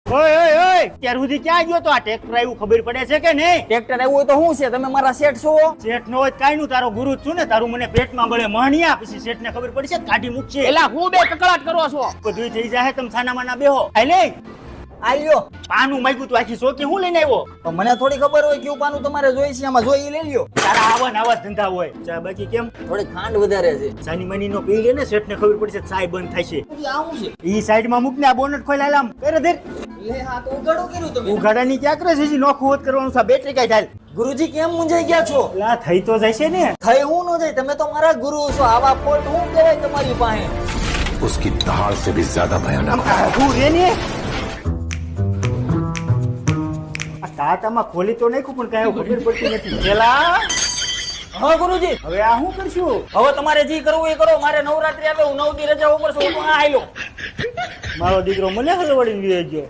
ઓય ઓય ઓય ત્યાર સુધી ક્યાં ગયો તો? આ ટ્રેક્ટર આવ્યું ખબર પડે છે કે નહીં? ટ્રેક્ટર આવ્યું હોય તો શું છે? તમે મારા શેઠ છો? શેઠ નો હોય કાઈ નું, તારો ગુરુ જ છું ને. તારું મને પેટમાં બળે મહણિયા, પછી શેઠ ને ખબર પડશે તો કાઢી મૂકશે. એલા હું બે કકળાટ કરો છો. બધું થઈ જાય, તમે છાના માના બેહો. આલે આલ્યો પાનું માંગ્યું તું, આખી સોકી હું લઈને આવ્યો? તો મને થોડી ખબર હોય કયું પાનું તમારે જોઈ છે, આમાં જોઈ લઈ લ્યો. તારા આવા ને આવા જ ધંધા હોય. ચા બાકી કેમ? થોડી ખાંડ વધારે છે. સાની મની નો પી લે ને, શેઠ ને ખબર પડશે ચાય બંધ થાય છે. આવું છે ઈ સાઈડ માં મૂક ને, આ બોનટ ખોલ આલામ કરે ધેર. લે હા તો ઉગાડો કર્યું તમે. ઉઘાડાની ક્યાં કરે છે? નોખું હોત કરવાનું છે. બેટરી કાઈ ઢાલ. ગુરુજી કેમ મૂંઝાઈ ગયા છો? લા થઈ તો જાય છે ને. થઈ હું ન જાય, તમે તો મારા ગુરુ છો. આવા ફોલ્ટ હું કહેવાય તમારી પાસે? उसकी दहाड़ से भी ज्यादा भयानक હું રે ને આ ટાટામાં ખોલી તો નાખ્યું, પણ કાંઈ ખબર પડતી નથી. પેલા હા ગુરુજી, હવે આ શું કરશું? હવે તમારે જે કરવું એ કરો. મારે નવરાત્રી આવે, હું 9 દી રજા ઉપર છું. હું આ આયલો. મારો દીકરો મને હલવાડીને લઈ ગયો.